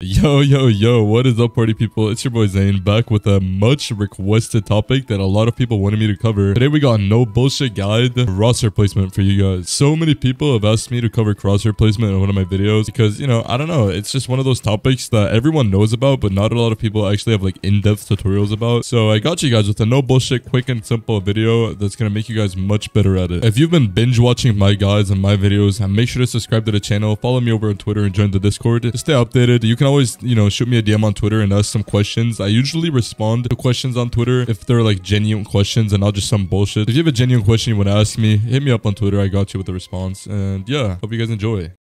Yo, what is up, party people? It's your boy Zayn, back with a much requested topic that a lot of people wanted me to cover. Today we got no bullshit guide, crosshair placement for you guys. So many people have asked me to cover crosshair placement in one of my videos because, you know, I don't know, it's just one of those topics that everyone knows about, but not a lot of people actually have like in-depth tutorials about. So I got you guys with a no bullshit, quick and simple video that's gonna make you guys much better at it. If you've been binge watching my guides and my videos, make sure to subscribe to the channel, follow me over on Twitter, and join the Discord to stay updated. You can always, you know, shoot me a DM on Twitter and ask some questions. I usually respond to questions on Twitter if they're like genuine questions and not just some bullshit. If you have a genuine question you want to ask me, hit me up on Twitter. I got you with a response. And yeah, hope you guys enjoy.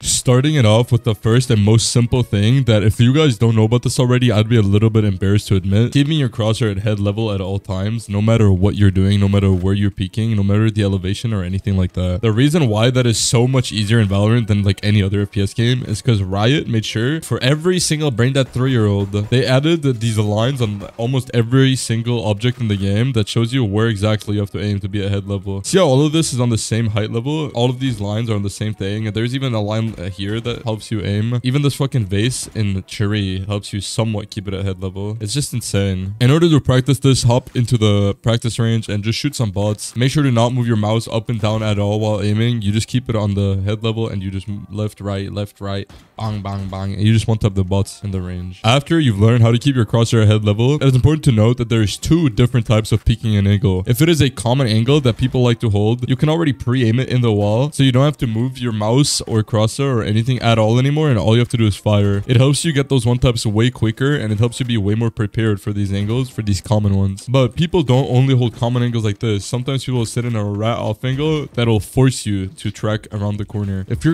Starting it off with the first and most simple thing that if you guys don't know about this already, I'd be a little bit embarrassed to admit. Keeping your crosshair at head level at all times, no matter what you're doing, no matter where you're peeking, no matter the elevation or anything like that. The reason why that is so much easier in Valorant than like any other FPS game is because Riot made sure for every single brain dead 3-year-old, they added these lines on almost every single object in the game that shows you where exactly you have to aim to be at head level. See how all of this is on the same height level? All of these lines are on the same thing. And there's even a line here that helps you aim. Even this fucking vase in Cherry helps you somewhat keep it at head level. It's just insane. In order to practice this, hop into the practice range and just shoot some bots. Make sure to not move your mouse up and down at all while aiming. You just keep it on the head level and you just left, right, bang, bang, bang. And you just one tap the bots in the range. After you've learned how to keep your crosshair at head level, it is important to note that there's two different types of peeking an angle. If it is a common angle that people like to hold, you can already pre-aim it in the wall, so you don't have to move your mouse or crosshair or anything at all anymore, and all you have to do is fire. It helps you get those one taps way quicker, and it helps you be way more prepared for these angles, for these common ones. But people don't only hold common angles like this. Sometimes people will sit in a rat off angle that'll force you to track around the corner. If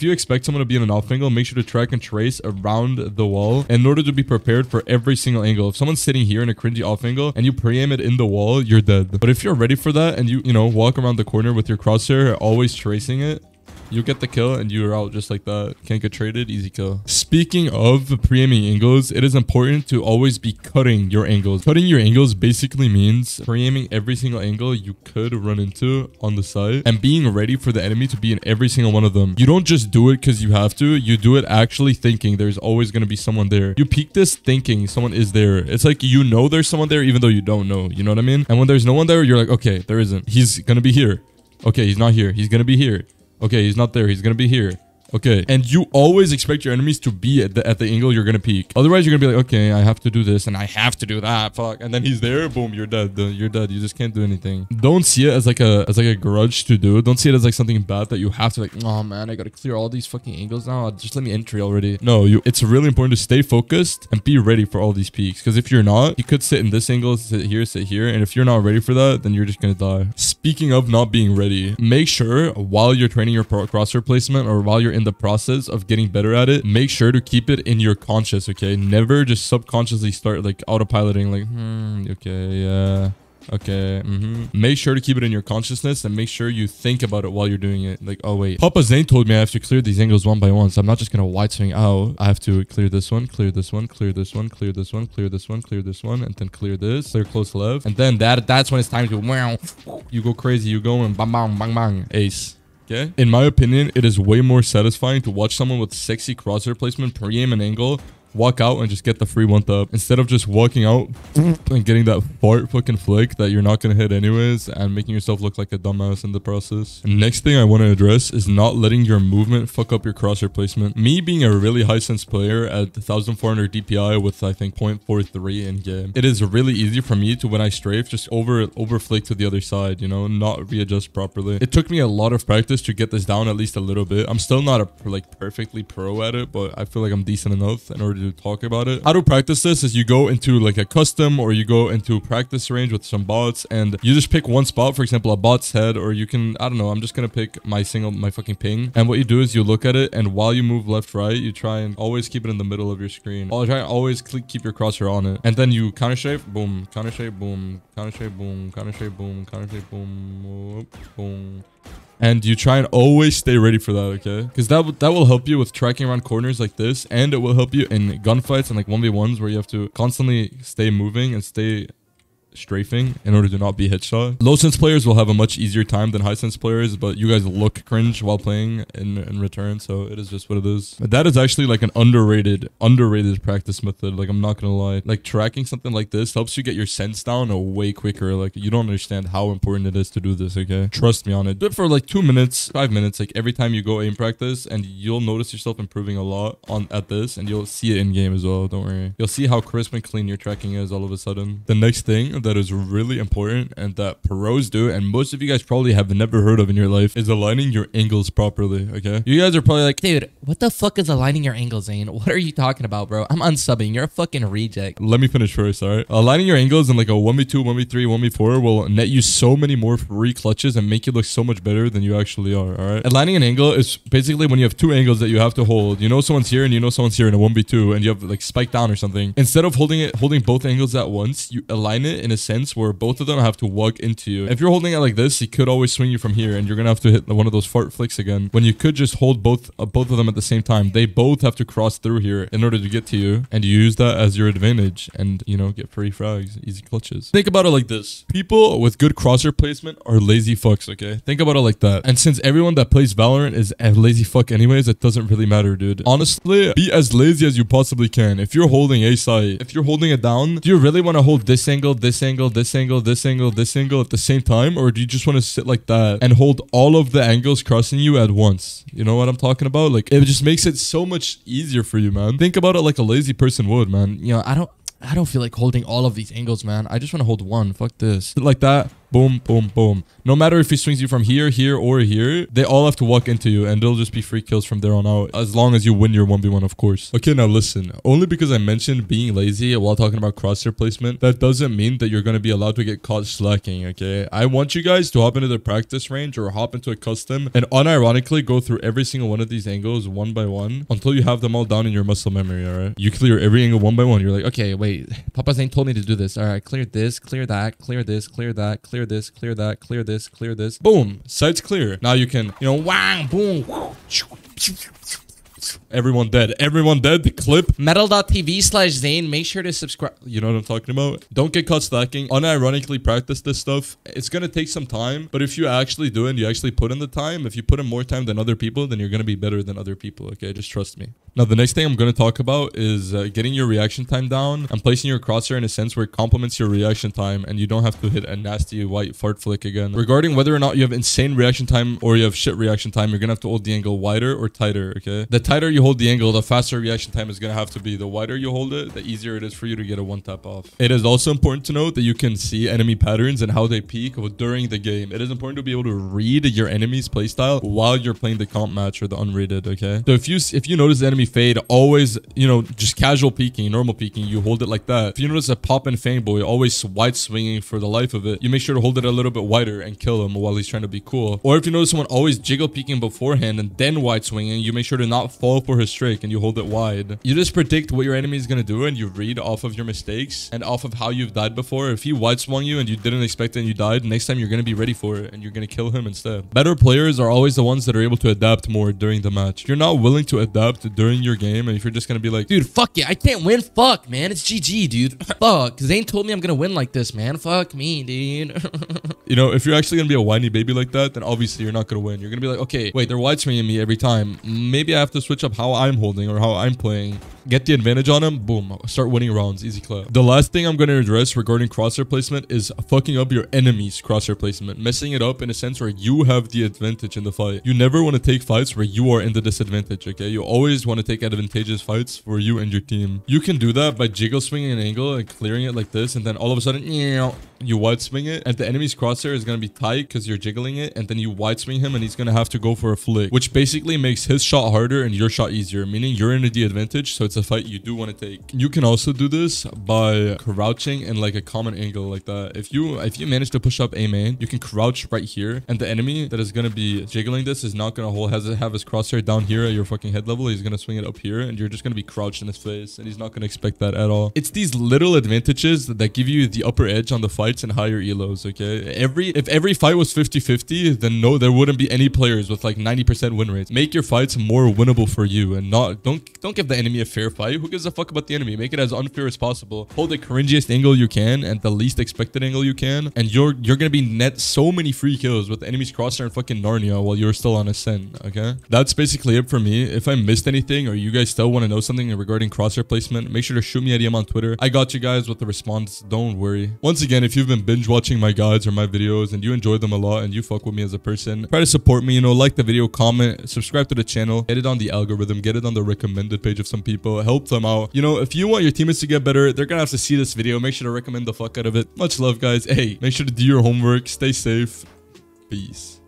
you expect someone to be in an off angle, make sure to track and trace around the wall in order to be prepared for every single angle. If someone's sitting here in a cringy off angle and you pre-aim it in the wall, you're dead. But if you're ready for that and you know, walk around the corner with your crosshair always tracing it, you get the kill and you're out just like that. Can't get traded, easy kill. Speaking of pre-aiming angles, it is important to always be cutting your angles. Cutting your angles basically means pre-aiming every single angle you could run into on the side and being ready for the enemy to be in every single one of them. You don't just do it because you have to. You do it actually thinking there's always going to be someone there. You peek this thinking someone is there. It's like you know there's someone there even though you don't know. You know what I mean? And when there's no one there, you're like, okay, there isn't. He's going to be here. Okay, he's not here. He's going to be here. Okay, he's not there. He's gonna be here. Okay, and you always expect your enemies to be at the angle you're gonna peek. Otherwise, you're gonna be like, okay, I have to do this and I have to do that. Fuck, and then he's there. Boom, you're dead. You're dead. You just can't do anything. Don't see it as like a grudge to do. Don't see it as like something bad that you have to like. Oh man, I gotta clear all these fucking angles now. Just let me entry already. No, it's really important to stay focused and be ready for all these peaks. Because if you're not, you could sit in this angle, sit here, and if you're not ready for that, then you're just gonna die. Speaking of not being ready, make sure while you're training your crosshair placement or while you're in the process of getting better at it, make sure to keep it in your conscious, okay? Never just subconsciously start like autopiloting like, okay, yeah. Okay, Make sure to keep it in your consciousness and make sure you think about it while you're doing it. Like, oh wait, Papa Zayn told me I have to clear these angles one by one, so I'm not just gonna wide swing out. I have to clear this one, clear this one, clear this one, clear this one, clear this one, clear this one, and then clear this, clear close left. And then that's when it's time to wow. You go crazy, you go and bang bang bang bang. Ace. Okay? In my opinion, it is way more satisfying to watch someone with sexy crosshair placement pre-aim an angle, walk out and just get the free one tap instead of just walking out and getting that fart fucking flick that you're not gonna hit anyways and making yourself look like a dumbass in the process. And next thing I want to address is not letting your movement fuck up your crosshair placement. Me being a really high sense player at 1400 DPI with I think 0.43 in game, it is really easy for me to when I strafe just over flick to the other side, you know, not readjust properly. It took me a lot of practice to get this down at least a little bit. I'm still not like perfectly pro at it, but I feel like I'm decent enough in order to talk about it. How to practice this is you go into like a custom or you go into practice range with some bots and you just pick one spot, for example, a bot's head, or you can, I don't know, I'm just gonna pick my fucking ping. And what you do is you look at it and while you move left, right, you try and always keep it in the middle of your screen. Try and always keep your crosshair on it. And then you counter shape, boom, counter shape, boom, counter shape, boom, counter shape, boom, counter shape, boom, boom. And you try and always stay ready for that, okay? Because that will help you with tracking around corners like this, and it will help you in gunfights and like 1v1s where you have to constantly stay moving and stay strafing in order to not be headshot. Low sense players will have a much easier time than high sense players, but you guys look cringe while playing in return, so it is just what it is. But that is actually like an underrated practice method. Like, I'm not gonna lie. Like, tracking something like this helps you get your sense down way quicker. Like, you don't understand how important it is to do this, okay? Trust me on it. Do it for like 2 minutes, 5 minutes, like every time you go aim practice, and you'll notice yourself improving a lot at this, and you'll see it in game as well. Don't worry. You'll see how crisp and clean your tracking is all of a sudden. The next thing that is really important and that pros do, and most of you guys probably have never heard of in your life, is aligning your angles properly, okay? You guys are probably like, dude, what the fuck is aligning your angles, Zayn? What are you talking about, bro? I'm unsubbing. You're a fucking reject. let me finish first, all right? Aligning your angles in like a 1v2, 1v3, 1v4 will net you so many more free clutches and make you look so much better than you actually are, all right? Aligning an angle is basically when you have 2 angles that you have to hold. You know someone's here and you know someone's here in a 1v2, and you have like spike down or something. Instead of holding both angles at once, you align it in a sense where both of them have to walk into you. If you're holding it like this, he could always swing you from here, and you're gonna have to hit one of those fart flicks again, when you could just hold both of them at the same time. They both have to cross through here in order to get to you, and you use that as your advantage, and you know, get free frags, easy clutches. Think about it like this: people with good crosshair placement are lazy fucks, okay? Think about it like that. And since everyone that plays Valorant is a lazy fuck anyways, it doesn't really matter, dude. Honestly, be as lazy as you possibly can. If you're holding a site, if you're holding it down, do you really want to hold this angle, this angle, this angle, this angle, this angle at the same time? Or do you just want to sit like that and hold all of the angles crossing you at once? You know what I'm talking about? Like, it just makes it so much easier for you, man. Think about it like a lazy person would, man. You know, I don't feel like holding all of these angles, man. I just want to hold one. Fuck this. Sit like that. Boom, boom, boom. No matter if he swings you from here, here, or here, they all have to walk into you, and they'll just be free kills from there on out, as long as you win your 1v1, of course. Okay, now listen. Only because I mentioned being lazy while talking about crosshair placement, that doesn't mean that you're going to be allowed to get caught slacking, okay? I want you guys to hop into the practice range or hop into a custom and unironically go through every single one of these angles one by one until you have them all down in your muscle memory, all right? You clear every angle one by one. You're like, okay, wait, Papa Zayn told me to do this. All right, clear this, clear that, clear this, clear that, clear this, clear that, clear this, clear this. Boom, site's clear. Now you can, you know, wang, boom. Everyone dead. Everyone dead. The clip. Metal.tv/Zayn. Make sure to subscribe. You know what I'm talking about? Don't get caught slacking. Unironically practice this stuff. It's going to take some time, but if you actually do it and you actually put in the time, if you put in more time than other people, then you're going to be better than other people, okay? Just trust me. Now, the next thing I'm going to talk about is getting your reaction time down and placing your crosshair in a sense where it complements your reaction time and you don't have to hit a nasty white fart flick again. Regarding whether or not you have insane reaction time or you have shit reaction time, you're going to have to hold the angle wider or tighter, okay? The tighter you hold the angle, the faster reaction time is going to have to be. The wider you hold it, the easier it is for you to get a one tap off. It is also important to note that you can see enemy patterns and how they peak during the game. It is important to be able to read your enemy's playstyle while you're playing the comp match or the unrated, okay? So if you notice the enemy fade, always, you know, just casual peeking, normal peeking, you hold it like that. If you notice a pop and fang boy always wide swinging for the life of it, you make sure to hold it a little bit wider and kill him while he's trying to be cool. Or if you notice someone always jiggle peeking beforehand and then wide swinging, you make sure to not fall for his trick and you hold it wide. You just predict what your enemy is going to do and you read off of your mistakes and off of how you've died before. If he wide swung you and you didn't expect it and you died, next time you're going to be ready for it and you're going to kill him instead. Better players are always the ones that are able to adapt more during the match. If you're not willing to adapt during your game, and if you're just going to be like, dude, fuck it, I can't win. Fuck, man, it's GG, dude. Fuck, Zayn told me I'm going to win like this, man. Fuck me, dude. You know, if you're actually going to be a whiny baby like that, then obviously you're not going to win. You're going to be like, okay, wait, they're wide swinging me every time. Maybe I have to switch up how I'm holding or how I'm playing. Get the advantage on him, boom, start winning rounds, easy clap. The last thing I'm going to address regarding crosshair placement is fucking up your enemy's crosshair placement, messing it up in a sense where you have the advantage in the fight. You never want to take fights where you are in the disadvantage, okay? You always want to take advantageous fights for you and your team. You can do that by jiggle swinging an angle and clearing it like this, and then all of a sudden, you wide swing it, and the enemy's crosshair is going to be tight because you're jiggling it, and then you wide swing him and he's going to have to go for a flick, which basically makes his shot harder and your shot easier, meaning you're in the advantage, so it's a fight you do want to take. You can also do this by crouching in like a common angle like that. If you manage to push up A main, you can crouch right here, and the enemy that is going to be jiggling this is not going to have his crosshair down here at your fucking head level. He's going to swing it up here, and you're just going to be crouched in his face, and he's not going to expect that at all. It's these little advantages that give you the upper edge on the fight fights and higher elos, okay? If every fight was 50-50, then no, there wouldn't be any players with like 90% win rates. Make your fights more winnable for you and don't give the enemy a fair fight. Who gives a fuck about the enemy? Make it as unfair as possible. Hold the cringiest angle you can and the least expected angle you can, and you're gonna be net so many free kills with the enemy's Crosshair and fucking Narnia while you're still on Ascent, okay? That's basically it for me. If I missed anything or you guys still want to know something regarding Crosshair placement, make sure to shoot me a DM on Twitter. I got you guys with the response. Don't worry. Once again, if you've been binge watching my guides or my videos and you enjoy them a lot and you fuck with me as a person, try to support me, you know, like the video, comment, subscribe to the channel, get it on the algorithm, get it on the recommended page of some people, help them out. You know, if you want your teammates to get better, they're gonna have to see this video. Make sure to recommend the fuck out of it. Much love, guys. Hey, make sure to do your homework, stay safe. Peace.